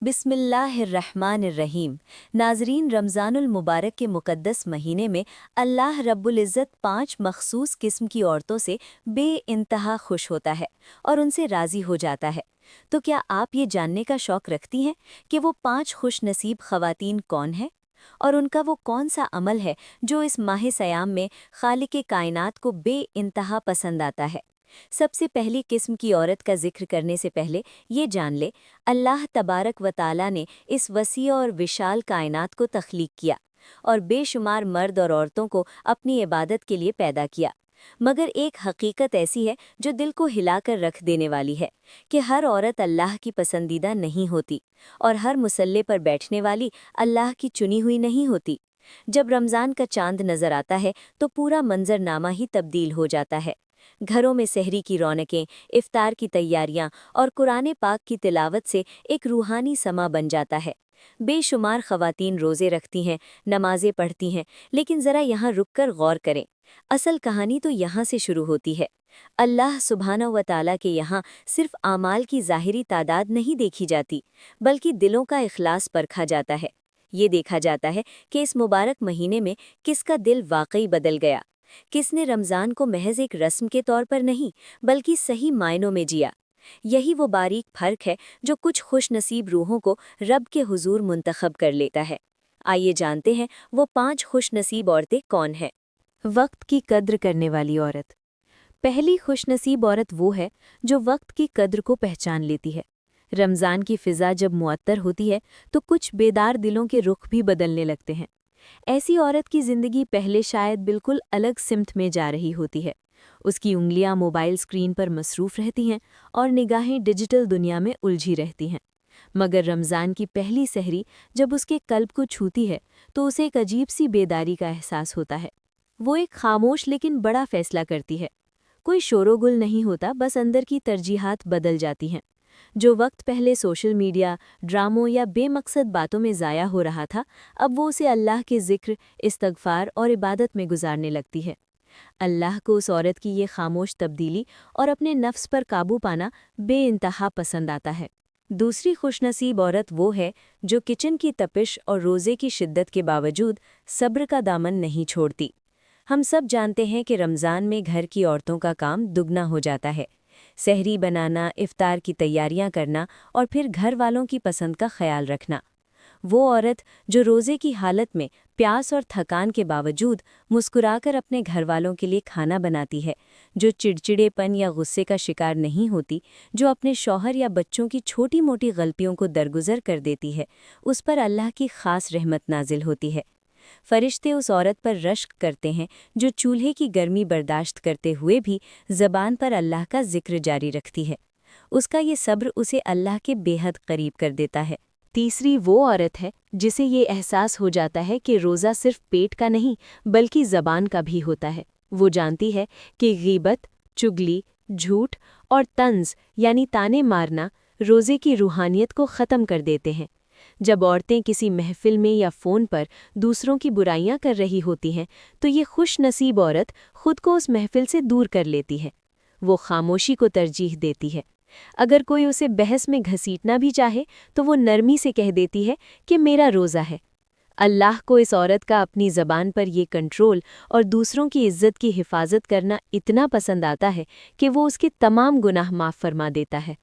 बिस्मिल्लाहिर्रहमानिर्रहीम। नाज़रीन, रमज़ानुल मुबारक के मुक़द्दस महीने में अल्लाह रब्बुल इज़्ज़त 5 मख़सूस किस्म की औरतों से बेइंतहा खुश होता है और उनसे राज़ी हो जाता है। तो क्या आप ये जानने का शौक़ रखती हैं कि वो 5 खुश नसीब ख़वातीन कौन हैं? और उनका वो कौन सा अमल है जो इस माह सयाम में खालिक़े कायनात को बेइंतहा पसंद आता है? सबसे पहली किस्म की औरत का जिक्र करने से पहले ये जान ले, अल्लाह तबारक व ताला ने इस वसी और विशाल कायनात को तख्लीक किया और बेशुमार मर्द और औरतों को अपनी इबादत के लिए पैदा किया। मगर एक हकीकत ऐसी है जो दिल को हिलाकर रख देने वाली है कि हर औरत अल्लाह की पसंदीदा नहीं होती और हर मुसल्ले पर बैठने वाली अल्लाह की चुनी हुई नहीं होती। जब रमज़ान का चांद नज़र आता है तो पूरा मंजरनामा ही तब्दील हो जाता है। घरों में सहरी की रौनकें, इफ्तार की तैयारियां और कुरान पाक की तिलावत से एक रूहानी समा बन जाता है। बेशुमार ख़वातीन रोज़े रखती हैं, नमाज़ें पढ़ती हैं, लेकिन ज़रा यहाँ रुककर गौर करें। असल कहानी तो यहाँ से शुरू होती है। अल्लाह सुब्हानहू व तआला के यहाँ सिर्फ आमाल की ज़ाहिरी तादाद नहीं देखी जाती, बल्कि दिलों का इखलास परखा जाता है। ये देखा जाता है कि इस मुबारक महीने में किसका दिल वाकई बदल गया, किसने रमज़ान को महज एक रस्म के तौर पर नहीं बल्कि सही मायनों में जिया। यही वो बारीक फ़र्क है जो कुछ खुश नसीब रूहों को रब के हुजूर मुंतखब कर लेता है। आइए जानते हैं वो 5 खुश नसीब औरतें कौन हैं। वक्त की कद्र करने वाली औरत। पहली खुश नसीब औरत वो है जो वक्त की कद्र को पहचान लेती है। रमज़ान की फ़िज़ा जब मुअत्तर होती है तो कुछ बेदार दिलों के रुख भी बदलने लगते हैं। ऐसी औरत की ज़िंदगी पहले शायद बिल्कुल अलग सिमत में जा रही होती है। उसकी उंगलियां मोबाइल स्क्रीन पर मसरूफ़ रहती हैं और निगाहें डिजिटल दुनिया में उलझी रहती हैं। मगर रमज़ान की पहली सहरी जब उसके कल्ब को छूती है तो उसे एक अजीब सी बेदारी का एहसास होता है। वो एक खामोश लेकिन बड़ा फ़ैसला करती है। कोई शोरोगुल नहीं होता, बस अंदर की तरजीहात बदल जाती हैं। जो वक्त पहले सोशल मीडिया, ड्रामों या बेमकसद बातों में ज़ाया हो रहा था, अब वो उसे अल्लाह के ज़िक्र, इस्तग़फ़ार और इबादत में गुजारने लगती है। अल्लाह को उस औरत की ये खामोश तब्दीली और अपने नफ्स पर काबू पाना बेइंतहा पसंद आता है। दूसरी खुशनसीब औरत वो है जो किचन की तपिश और रोज़े की शिद्दत के बावजूद सब्र का दामन नहीं छोड़ती। हम सब जानते हैं कि रमज़ान में घर की औरतों का काम दुगना हो जाता है। सहरी बनाना, इफ्तार की तैयारियां करना और फिर घर वालों की पसंद का ख्याल रखना। वो औरत जो रोज़े की हालत में प्यास और थकान के बावजूद मुस्कुराकर अपने घर वालों के लिए खाना बनाती है, जो चिड़चिड़ेपन या गुस्से का शिकार नहीं होती, जो अपने शौहर या बच्चों की छोटी मोटी गलतियों को दरगुजर कर देती है, उस पर अल्लाह की ख़ास रहमत नाजिल होती है। फरिश्ते उस औरत पर रश्क करते हैं जो चूल्हे की गर्मी बर्दाश्त करते हुए भी ज़बान पर अल्लाह का जिक्र जारी रखती है। उसका ये सब्र उसे अल्लाह के बेहद करीब कर देता है। तीसरी वो औरत है जिसे ये एहसास हो जाता है कि रोज़ा सिर्फ पेट का नहीं बल्कि ज़बान का भी होता है। वो जानती है कि गीबत, चुगली, झूठ और तंज़ यानी ताने मारना रोज़े की रूहानियत को ख़त्म कर देते हैं। जब औरतें किसी महफिल में या फ़ोन पर दूसरों की बुराइयां कर रही होती हैं तो ये खुश नसीब औरत खुद को उस महफिल से दूर कर लेती है। वो खामोशी को तरजीह देती है। अगर कोई उसे बहस में घसीटना भी चाहे तो वो नरमी से कह देती है कि मेरा रोज़ा है। अल्लाह को इस औरत का अपनी ज़बान पर ये कंट्रोल और दूसरों की इज़्ज़त की हिफाजत करना इतना पसंद आता है कि वो उसके तमाम गुनाह माफ़ फरमा देता है।